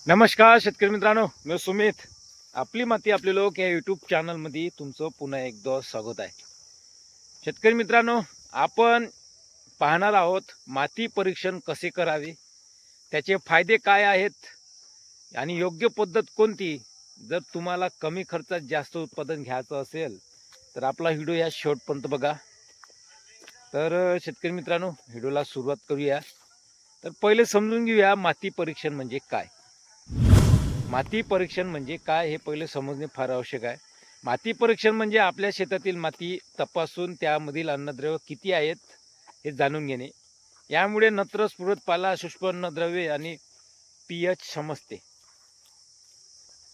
नमस्कार शेतकरी मित्रांनो, मी सुमित. आपली माती आपले लोक या यूट्यूब चॅनलमध्ये तुमचं पुन्हा एकदा स्वागत आहे. शेतकरी मित्रांनो, आपण पाहणार आहोत माती परीक्षण कसे करावे, त्याचे फायदे काय आहेत आणि योग्य पद्धत कोणती. जर तुम्हाला कमी खर्चात जास्त उत्पादन घ्यायचं असेल तर आपला व्हिडिओ या शेवटपर्यंत बघा. तर शेतकरी मित्रांनो, व्हिडिओला सुरुवात करूया. तर पहिले समजून घेऊया माती परीक्षण म्हणजे काय. माती परीक्षण म्हणजे काय हे पहिले समजणे फार आवश्यक आहे. माती परीक्षण म्हणजे आपल्या शेतातील माती तपासून त्यामधील अन्नद्रव्य किती आहेत हे जाणून घेणे. यामुळे नत्र, स्फुरद, पाला, सूक्ष्म अन्नद्रव्ये आणि पीएच समजते.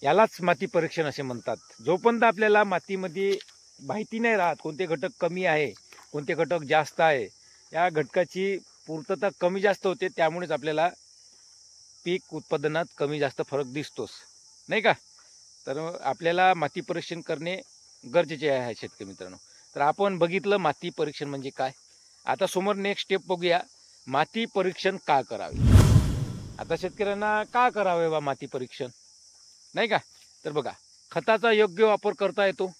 यालाच माती परीक्षण असे म्हणतात. जोपर्यंत आपल्याला मातीमध्ये माहिती नाही राहत कोणते घटक कमी आहे, कोणते घटक जास्त आहे, या घटकाची पूर्तता कमी जास्त होते, त्यामुळेच आपल्याला पीक उत्पादनात कमी जास्त फरक दिसतोच, नाही का. तर आपल्याला माती परीक्षण करणे गरजेचे आहे शेतकरी मित्रांनो. तर आपण बघितलं माती परीक्षण म्हणजे काय. आता समोर नेक्स्ट स्टेप बघूया, माती परीक्षण का करावे. आता शेतकऱ्यांना का करावे बा माती परीक्षण, नाही का. तर बघा, खताचा योग्य वापर करता येतो,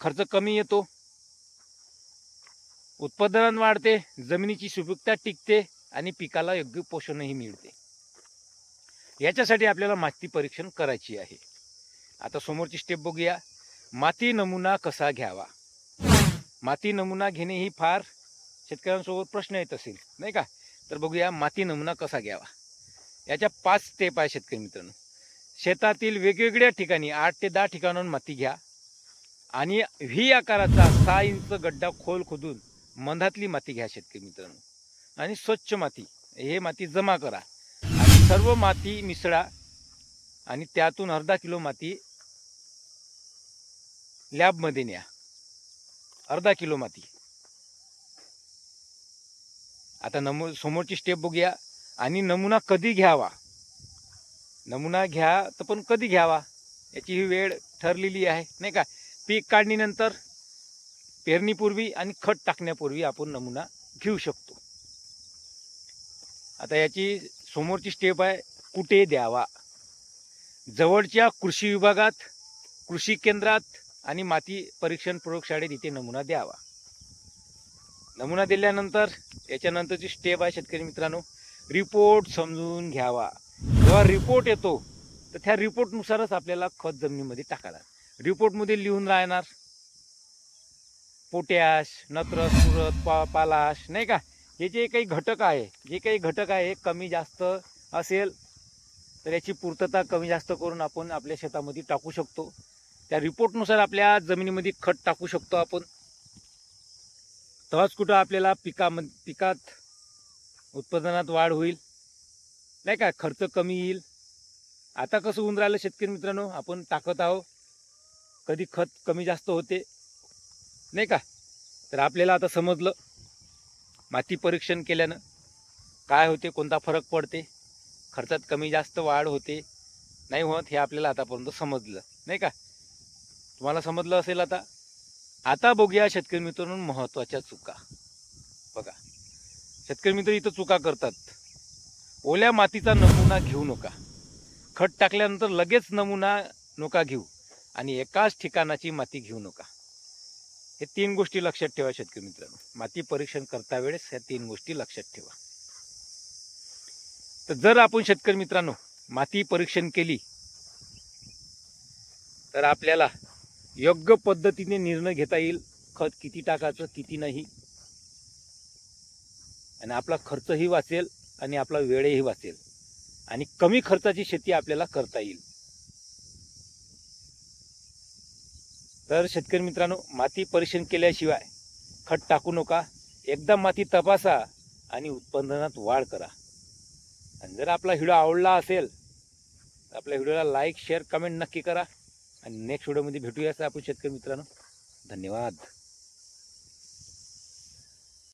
खर्च कमी येतो, उत्पादन वाढते, जमिनीची सुपीकता टिकते आणि पिकाला योग्य पोषणही मिळते. याच्यासाठी आपल्याला माती परीक्षण करायची आहे. आता समोरची स्टेप बघूया, माती नमुना कसा घ्यावा. माती नमुना घेणे ही फार शेतकऱ्यांसोबत प्रश्न येत असेल, नाही का. तर बघूया माती नमुना कसा घ्यावा. याच्या 5 स्टेप आहे शेतकरी मित्रांनो. शेतातील वेगवेगळ्या ठिकाणी 8 ते 10 ठिकाणाहून माती घ्या आणि व्ही आकाराचा 6 इंच गड्डा खोल खोदून मंधातली माती घ्या शेतकरी मित्रांनो. आणि स्वच्छ माती, हे माती जमा करा आणि सर्व माती मिसळा आणि त्यातून अर्धा किलो माती लॅबमध्ये न्या. अर्धा किलो माती. आता समोरची स्टेप बघूया. आणि नमुना कधी घ्यावा. नमुना घ्या तर पण कधी घ्यावा याची ही वेळ ठरलेली आहे, नाही का. पीक काढणीनंतर, पेरणीपूर्वी आणि खत टाकण्यापूर्वी आपण नमुना घेऊ शकतो. आता याची समोरची स्टेप आहे, कुठे द्यावा. जवळच्या कृषी विभागात, कृषी केंद्रात आणि माती परीक्षण प्रयोगशाळेत इथे नमुना द्यावा. नमुना दिल्यानंतर याच्यानंतरची स्टेप आहे शेतकरी मित्रांनो, रिपोर्ट समजून घ्यावा. जेव्हा रिपोर्ट येतो तर त्या रिपोर्टनुसारच आपल्याला खत जमिनीमध्ये टाकायला. रिपोर्टमध्ये लिहून राहणार पोटॅश, नत्र, स्फुरद, पालाश, नाही का. हे जे काही घटक आहे कमी जास्त असेल तर याची पूर्तता कमी जास्त करून आपण आपल्या शेतामध्ये टाकू शकतो. त्या रिपोर्टनुसार आपल्या जमिनीमध्ये खत टाकू शकतो आपण. तेव्हाच कुठं आपल्याला पिकात उत्पादनात वाढ होईल, नाही का. खर्च कमी येईल. आता कसं होऊन राहिलं शेतकरी मित्रांनो, आपण टाकत आहोत, कधी खत कमी जास्त होते, नाही का. तर आपल्याला आता समजलं माती परीक्षण केल्यानं काय होते, कोणता फरक पडते, खर्चात कमी जास्त वाढ होते नाही होत, हे आपल्याला आतापर्यंत समजलं, नाही का. तुम्हाला समजलं असेल. आता बघूया शेतकरी मित्रांनो महत्त्वाच्या चुका. बघा, शेतकरी मित्र इथं चुका करतात. ओल्या मातीचा नमुना घेऊ नका. खत टाकल्यानंतर लगेच नमुना नका घेऊ आणि एकाच ठिकाणाची माती घेऊ नका. हे 3 गोष्टी लक्षात ठेवा शेतकरी मित्रांनो. माती परीक्षण करता वेळेस ह्या 3 गोष्टी लक्षात ठेवा. तर जर आपण शेतकरी मित्रांनो माती परीक्षण केली तर आपल्याला योग्य पद्धतीने निर्णय घेता येईल, खत किती टाकायचं किती नाही, आणि आपला खर्चही वाचेल आणि आपला वेळही वाचेल आणि कमी खर्चाची शेती आपल्याला करता येईल. तर शेतकरी मित्रांनो, माती परीक्षण केल्याशिवाय खत टाकू नका. एकदा माती तपासा आणि उत्पादनात वाढ करा. आणि जर आपला व्हिडिओ आवडला असेल तर आपल्या व्हिडिओला लाईक, शेअर, कमेंट नक्की करा. आणि नेक्स्ट व्हिडिओमध्ये भेटूया आपण शेतकरी मित्रांनो. धन्यवाद.